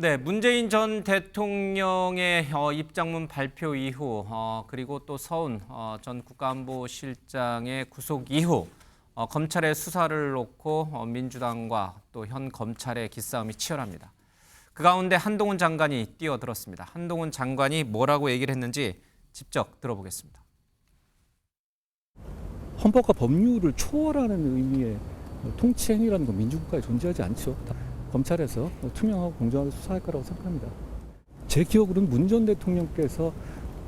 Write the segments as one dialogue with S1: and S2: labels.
S1: 네, 문재인 전 대통령의 입장문 발표 이후 그리고 또 서훈 전 국가안보실장의 구속 이후 검찰의 수사를 놓고 민주당과 또 현 검찰의 기싸움이 치열합니다. 그 가운데 한동훈 장관이 뛰어들었습니다. 한동훈 장관이 뭐라고 얘기를 했는지 직접 들어보겠습니다.
S2: 헌법과 법률을 초월하는 의미의 통치행위라는 건 민주국가에 존재하지 않죠. 검찰에서 투명하고 공정하게 수사할 거라고 생각합니다. 제 기억으로는 문 전 대통령께서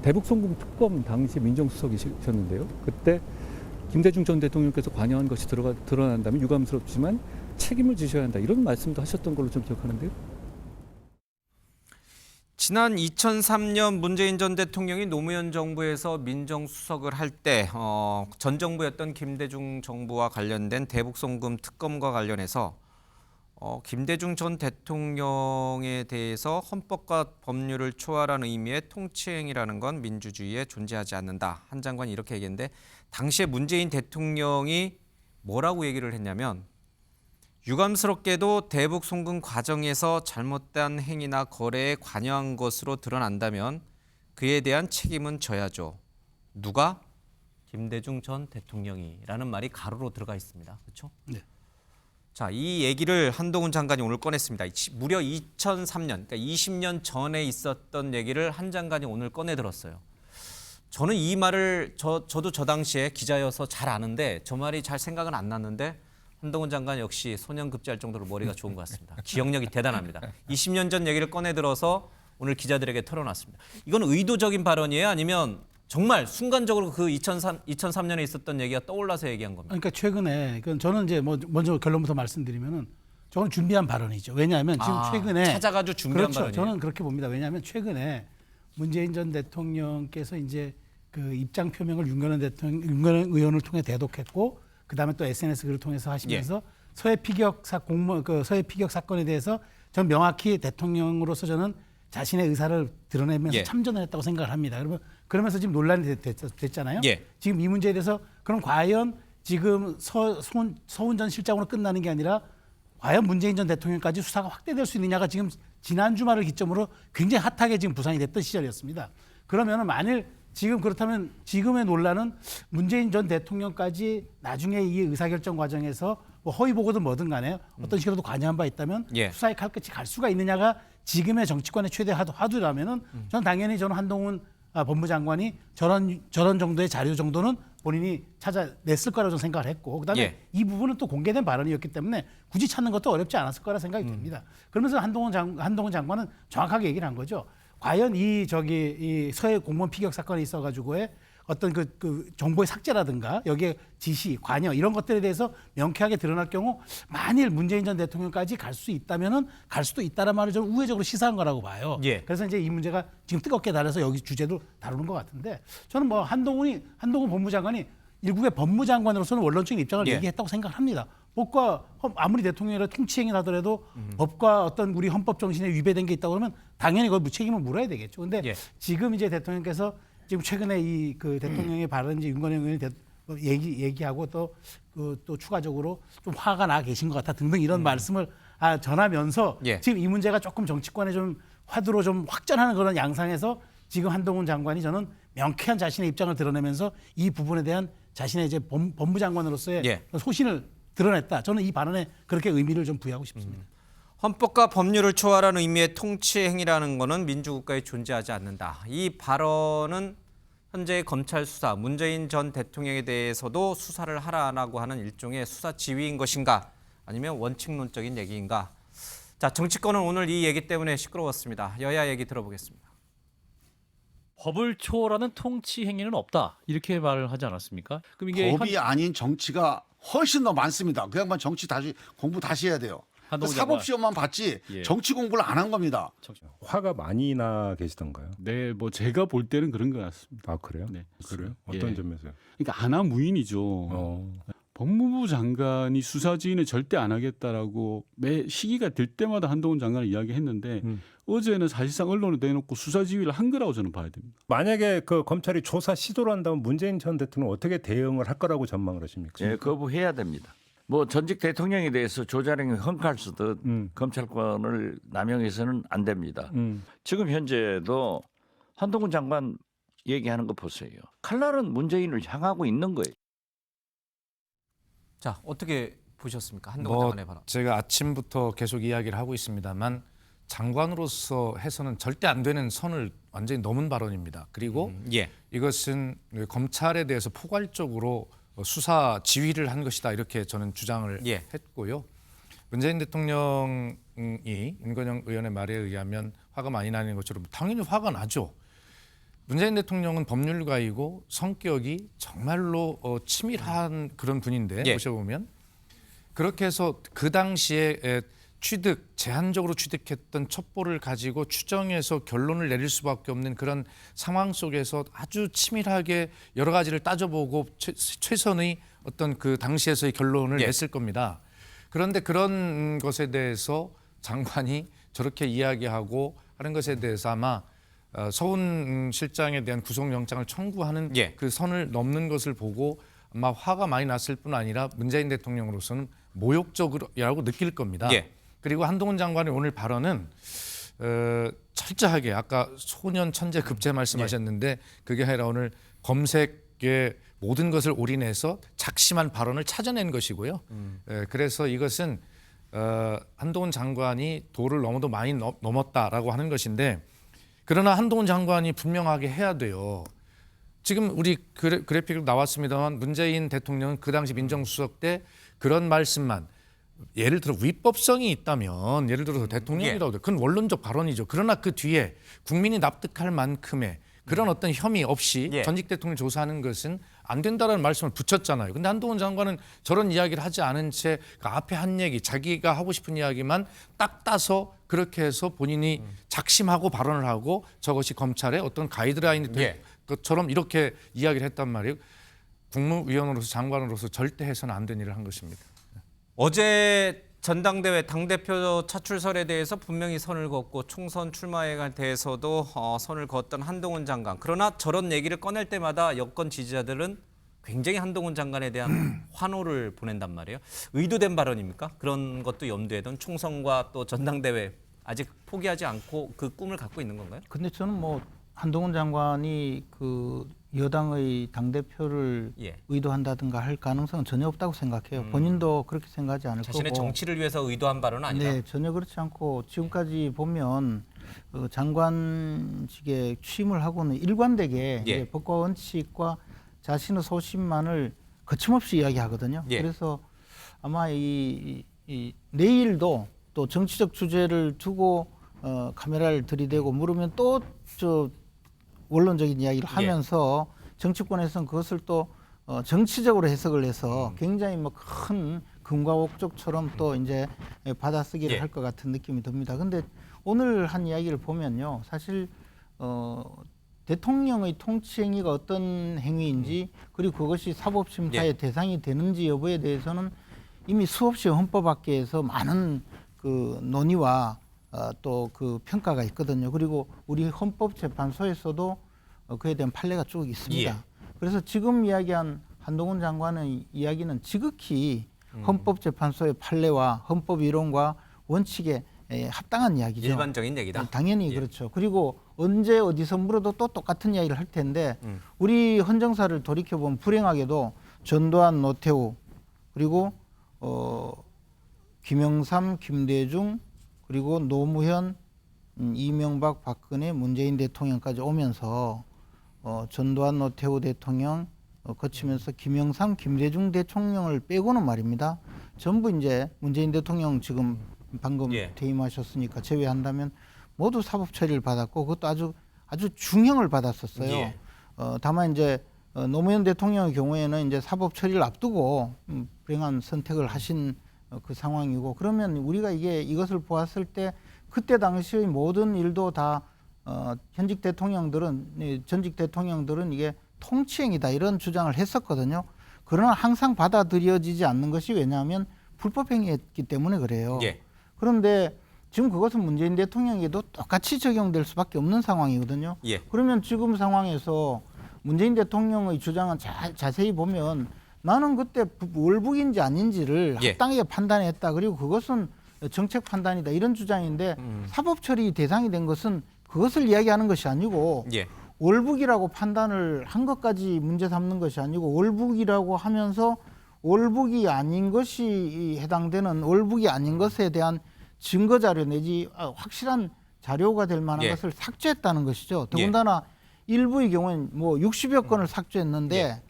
S2: 대북송금 특검 당시 민정수석이셨는데요. 그때 김대중 전 대통령께서 관여한 것이 드러난다면 유감스럽지만 책임을 지셔야 한다. 이런 말씀도 하셨던 걸로 좀 기억하는데요.
S1: 지난 2003년 문재인 전 대통령이 노무현 정부에서 민정수석을 할 때 전 정부였던 김대중 정부와 관련된 대북송금 특검과 관련해서 김대중 전 대통령에 대해서 헌법과 법률을 초월한 의미의 통치행위라는 건 민주주의에 존재하지 않는다. 한 장관이 이렇게 얘기했는데 당시에 문재인 대통령이 뭐라고 얘기를 했냐면 유감스럽게도 대북 송금 과정에서 잘못된 행위나 거래에 관여한 것으로 드러난다면 그에 대한 책임은 져야죠. 누가? 김대중 전 대통령이라는 말이 가로로 들어가 있습니다. 그렇죠?
S3: 네.
S1: 자, 이 얘기를 한동훈 장관이 오늘 꺼냈습니다. 무려 2003년, 그러니까 20년 전에 있었던 얘기를 한 장관이 오늘 꺼내 들었어요. 저는 이 말을 저도 저 당시에 기자여서 잘 아는데 저 말이 잘 생각은 안 났는데 한동훈 장관 역시 소년급제할 정도로 머리가 좋은 것 같습니다. 기억력이 대단합니다. 20년 전 얘기를 꺼내 들어서 오늘 기자들에게 털어놨습니다. 이건 의도적인 발언이에요? 아니면 정말 순간적으로 그 2003년에 있었던 얘기가 떠올라서 얘기한 겁니다.
S3: 그러니까 최근에 저는 이제 먼저 결론부터 말씀드리면은 저는 준비한 발언이죠. 왜냐하면 지금 최근에
S1: 찾아가지고 준비한
S3: 그렇죠.
S1: 발언이에요.
S3: 저는 그렇게 봅니다. 왜냐하면 최근에 문재인 전 대통령께서 이제 그 입장 표명을 윤건현 의원을 통해 대독했고 그다음에 또 SNS 글을 통해서 하시면서 서해 피격 사건에 대해서 전 명확히 대통령으로서 저는 자신의 의사를 드러내면서 참전을 했다고 생각을 합니다. 그러면서 지금 논란이 됐잖아요. 지금 이 문제에 대해서 그럼 과연 지금 서훈 전 실장으로 끝나는 게 아니라 과연 문재인 전 대통령까지 수사가 확대될 수 있느냐가 지금 지난 주말을 기점으로 굉장히 핫하게 지금 부상이 됐던 시절이었습니다. 그러면은 만일 지금 그렇다면 지금의 논란은 문재인 전 대통령까지 나중에 이 의사결정 과정에서 뭐 허위 보고든 뭐든 간에 어떤 식으로도 관여한 바 있다면 수사의 칼끝이 갈 수가 있느냐가 지금의 정치권의 최대 화두라면은 저는 당연히 한동훈 법무장관이 저런 정도의 자료 정도는 본인이 찾아냈을 거라고 저는 생각을 했고 그다음에 이 부분은 또 공개된 발언이었기 때문에 굳이 찾는 것도 어렵지 않았을 거라 생각이 듭니다. 그러면서 한동훈 장관은 정확하게 얘기를 한 거죠. 과연 이 서해 공무원 피격 사건에 있어가지고의 어떤 그 정보의 삭제라든가 여기에 지시, 관여 이런 것들에 대해서 명쾌하게 드러날 경우 만일 문재인 전 대통령까지 갈 수 있다면은 갈 수도 있다는 말을 저는 우회적으로 시사한 거라고 봐요. 그래서 이제 이 문제가 지금 뜨겁게 달아서 여기 주제도 다루는 것 같은데 저는 뭐 한동훈 법무장관이 일국의 법무장관으로서는 원론적인 입장을 얘기했다고 생각합니다. 법과 아무리 대통령이라 통치행위를 하더라도 법과 어떤 우리 헌법 정신에 위배된 게 있다고 그러면 당연히 그걸 책임을 물어야 되겠죠. 근데 지금 이제 대통령께서 지금 최근에 그 대통령의 발언 이제 윤건영 의원이 얘기하고 또 추가적으로 좀 화가 나 계신 것 같아 등등 이런 말씀을 전하면서 지금 이 문제가 조금 정치권에 좀 화두로 좀 확전하는 그런 양상에서 지금 한동훈 장관이 저는 명쾌한 자신의 입장을 드러내면서 이 부분에 대한 자신의 이제 법무장관으로서의 소신을 드러냈다. 저는 이 발언에 그렇게 의미를 좀 부여하고 싶습니다.
S1: 헌법과 법률을 초월한 의미의 통치 행위라는 것은 민주국가에 존재하지 않는다. 이 발언은 현재 검찰 수사, 문재인 전 대통령에 대해서도 수사를 하라고 하는 일종의 수사 지휘인 것인가 아니면 원칙론적인 얘기인가. 자, 정치권은 오늘 이 얘기 때문에 시끄러웠습니다. 여야 얘기 들어보겠습니다.
S4: 법을 초월하는 통치 행위는 없다. 이렇게 말을 하지 않았습니까? 그럼 이게
S5: 법이 아닌 정치가 훨씬 더 많습니다. 그 양반 정치 공부 다시 해야 돼요. 사법 시험만 봤지 정치 공부를 안 한 겁니다.
S6: 화가 많이 나 계시던가요?
S7: 네, 뭐 제가 볼 때는 그런 것 같습니다.
S6: 아, 그래요?
S7: 네.
S6: 그래요? 어떤 점에서요?
S7: 그러니까 하나무인이죠. 법무부 장관이 수사 지휘는 절대 안 하겠다라고 매 시기가 될 때마다 한동훈 장관을 이야기했는데 어제는 사실상 언론에 내놓고 수사 지휘를 한 거라고 저는 봐야 됩니다.
S6: 만약에 그 검찰이 조사 시도를 한다면 문재인 전 대통령 어떻게 대응을 할 거라고 전망을 하십니까?
S8: 거부해야 됩니다. 뭐 전직 대통령에 대해서 조자룡이 헝칼 쓰듯 검찰권을 남용해서는 안 됩니다. 지금 현재도 한동훈 장관 얘기하는 거 보세요. 칼날은 문재인을 향하고 있는 거예요.
S1: 자, 어떻게 보셨습니까? 한동훈
S9: 뭐
S1: 장관의 발언.
S9: 제가 아침부터 계속 이야기를 하고 있습니다만 장관으로서 해서는 절대 안 되는 선을 완전히 넘은 발언입니다. 그리고
S1: 예.
S9: 이것은 검찰에 대해서 포괄적으로 수사 지휘를 한 것이다 이렇게 저는 주장을
S1: 예.
S9: 했고요. 문재인 대통령이 윤건영 의원의 말에 의하면 화가 많이 나는 것처럼 당연히 화가 나죠. 문재인 대통령은 법률가이고 성격이 정말로 치밀한 그런 분인데
S1: 예.
S9: 보셔보면 그렇게 해서 그 당시에 제한적으로 취득했던 첩보를 가지고 추정해서 결론을 내릴 수밖에 없는 그런 상황 속에서 아주 치밀하게 여러 가지를 따져보고 최선의 어떤 그 당시에서의 결론을
S1: 예.
S9: 냈을 겁니다. 그런데 그런 것에 대해서 장관이 저렇게 이야기하고 하는 것에 대해서 아마 서훈 실장에 대한 구속영장을 청구하는
S1: 예.
S9: 그 선을 넘는 것을 보고 아마 화가 많이 났을 뿐 아니라 문재인 대통령으로서는 모욕적이라고 느낄 겁니다.
S1: 예.
S9: 그리고 한동훈 장관의 오늘 발언은 철저하게 아까 소년 천재 급제 말씀하셨는데 그게 아니라 오늘 검색의 모든 것을 올인해서 작심한 발언을 찾아낸 것이고요. 그래서 이것은 한동훈 장관이 도를 너무도 많이 넘었다라고 하는 것인데 그러나 한동훈 장관이 분명하게 해야 돼요. 지금 우리 그래픽으로 나왔습니다만 문재인 대통령은 그 당시 민정수석 때 그런 말씀만 예를 들어 위법성이 있다면 예를 들어서 대통령이라고 해도 그건 원론적 발언이죠. 그러나 그 뒤에 국민이 납득할 만큼의 그런 어떤 혐의 없이
S1: 예.
S9: 전직 대통령 조사하는 것은 안 된다라는 말씀을 붙였잖아요. 근데 한동훈 장관은 저런 이야기를 하지 않은 채 그 앞에 한 얘기 자기가 하고 싶은 이야기만 딱 따서 그렇게 해서 본인이 작심하고 발언을 하고 저것이 검찰의 어떤 가이드라인이 될
S1: 예.
S9: 것처럼 이렇게 이야기를 했단 말이에요. 국무위원으로서 장관으로서 절대 해서는 안 된 일을 한 것입니다.
S1: 어제 전당대회 당대표 차출설에 대해서 분명히 선을 긋고 총선 출마에 대해서도 선을 그었던 한동훈 장관. 그러나 저런 얘기를 꺼낼 때마다 여권 지지자들은 굉장히 한동훈 장관에 대한 환호를 보낸단 말이에요. 의도된 발언입니까? 그런 것도 염두에 둔 총선과 또 전당대회 아직 포기하지 않고 그 꿈을 갖고 있는 건가요?
S3: 근데 저는 뭐 한동훈 장관이 그 여당의 당대표를
S1: 예.
S3: 의도한다든가 할 가능성은 전혀 없다고 생각해요. 본인도 그렇게 생각하지 않을
S1: 자신의
S3: 거고.
S1: 정치를 위해서 의도한 발언은 아니다.
S3: 네, 전혀 그렇지 않고 지금까지 보면 장관직에 취임을 하고는 일관되게
S1: 예.
S3: 이제 법과 원칙과 자신의 소신만을 거침없이 이야기하거든요.
S1: 예.
S3: 그래서 아마 이 내일도 또 정치적 주제를 두고 카메라를 들이대고 물으면 또 저 원론적인 이야기를 하면서 정치권에서는 그것을 또 정치적으로 해석을 해서 굉장히 뭐 큰 금과 옥적처럼 또 이제 받아쓰기를
S1: 예.
S3: 할 것 같은 느낌이 듭니다. 근데 오늘 한 이야기를 보면요, 사실 대통령의 통치 행위가 어떤 행위인지 그리고 그것이 사법심사의
S1: 예.
S3: 대상이 되는지 여부에 대해서는 이미 수없이 헌법학계에서 많은 그 논의와 또 그 평가가 있거든요. 그리고 우리 헌법재판소에서도 그에 대한 판례가 쭉 있습니다.
S1: 예.
S3: 그래서 지금 이야기한 한동훈 장관의 이야기는 지극히 헌법재판소의 판례와 헌법 이론과 원칙에 합당한 이야기죠.
S1: 일반적인 얘기다.
S3: 당연히
S1: 예.
S3: 그렇죠. 그리고 언제 어디서 물어도 또 똑같은 이야기를 할 텐데 우리 헌정사를 돌이켜보면 불행하게도 전두환, 노태우 그리고 김영삼, 김대중 그리고 노무현, 이명박, 박근혜, 문재인 대통령까지 오면서 전두환, 노태우 대통령 거치면서 김영삼, 김대중 대통령을 빼고는 말입니다. 전부 이제 문재인 대통령 지금 방금
S1: 예.
S3: 퇴임하셨으니까 제외한다면 모두 사법 처리를 받았고 그것도 아주 중형을 받았었어요.
S1: 예.
S3: 다만 이제 노무현 대통령의 경우에는 이제 사법 처리를 앞두고 불행한 선택을 하신 그 상황이고 그러면 우리가 이것을 보았을 때 그때 당시의 모든 일도 다 전직 대통령들은 이게 통치행위다 이런 주장을 했었거든요. 그러나 항상 받아들여지지 않는 것이 왜냐하면 불법행위였기 때문에 그래요.
S1: 예.
S3: 그런데 지금 그것은 문재인 대통령에게도 똑같이 적용될 수밖에 없는 상황이거든요.
S1: 예.
S3: 그러면 지금 상황에서 문재인 대통령의 주장은 자세히 보면
S10: 나는 그때 월북인지 아닌지를
S1: 예.
S10: 합당하게 판단했다. 그리고 그것은 정책 판단이다. 이런 주장인데 사법 처리 대상이 된 것은 그것을 이야기하는 것이 아니고
S1: 예.
S10: 월북이라고 판단을 한 것까지 문제 삼는 것이 아니고 월북이라고 하면서 월북이 아닌 것이 해당되는 월북이 아닌 것에 대한 증거 자료 내지 확실한 자료가 될 만한
S1: 예.
S10: 것을 삭제했다는 것이죠. 더군다나 일부의 경우는 뭐 60여 건을 삭제했는데
S1: 예.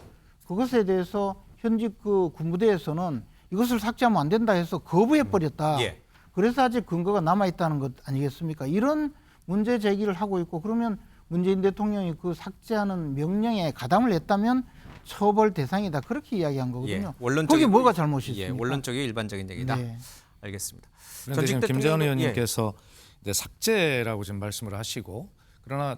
S10: 그것에 대해서 현직 그 군부대에서는 이것을 삭제하면 안 된다 해서 거부해 버렸다.
S1: 예.
S10: 그래서 아직 근거가 남아 있다는 것 아니겠습니까? 이런 문제 제기를 하고 있고 그러면 문재인 대통령이 그 삭제하는 명령에 가담을 했다면 처벌 대상이다. 그렇게 이야기한 거거든요. 거기 뭐가 잘못이 있습니까?
S1: 예, 원론적이고 일반적인 얘기다.
S10: 네.
S1: 알겠습니다.
S9: 그런데 지금 김재원
S1: 대통령도-
S9: 의원님께서 이제 삭제라고 지금 말씀을 하시고 그러나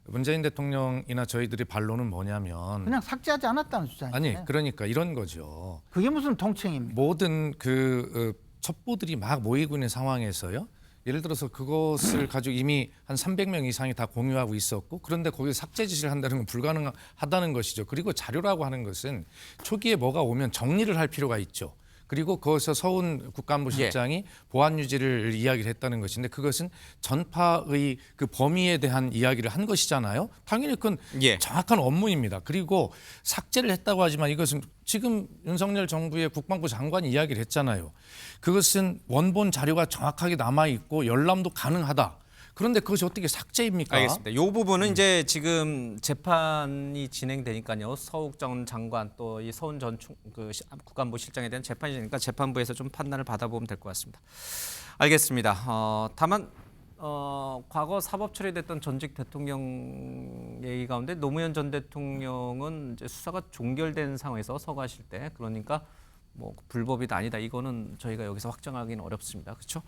S9: 문재인 대통령이나 저희들이 반론은 뭐냐면
S10: 그냥 삭제하지 않았다는 주장이에요.
S9: 아니 그러니까 이런 거죠.
S10: 그게 무슨 통칭입니까?
S9: 모든 그 첩보들이 막 모이고 있는 상황에서요. 예를 들어서 그것을 가지고 이미 한 300명 이상이 다 공유하고 있었고 그런데 거기서 삭제 지시를 한다는 건 불가능하다는 것이죠. 그리고 자료라고 하는 것은 초기에 뭐가 오면 정리를 할 필요가 있죠. 그리고 거기서 서훈 국가안보실장이 보안 유지를 이야기를 했다는 것인데 그것은 전파의 그 범위에 대한 이야기를 한 것이잖아요. 당연히 그건
S1: 예.
S9: 정확한 업무입니다. 그리고 삭제를 했다고 하지만 이것은 지금 윤석열 정부의 국방부 장관이 이야기를 했잖아요. 그것은 원본 자료가 정확하게 남아 있고 열람도 가능하다. 그런데 그것이 어떻게 삭제입니까?
S1: 알겠습니다. 이 부분은 이제 지금 재판이 진행되니까요. 서욱 전 장관 또 이 서훈 전 국가안보 실장에 대한 재판이 되니까 재판부에서 좀 판단을 받아보면 될 것 같습니다. 알겠습니다. 다만 과거 사법 처리됐던 전직 대통령 얘기 가운데 노무현 전 대통령은 이제 수사가 종결된 상황에서 서거하실 때 그러니까 뭐 불법이다 아니다 이거는 저희가 여기서 확정하기는 어렵습니다. 그렇죠?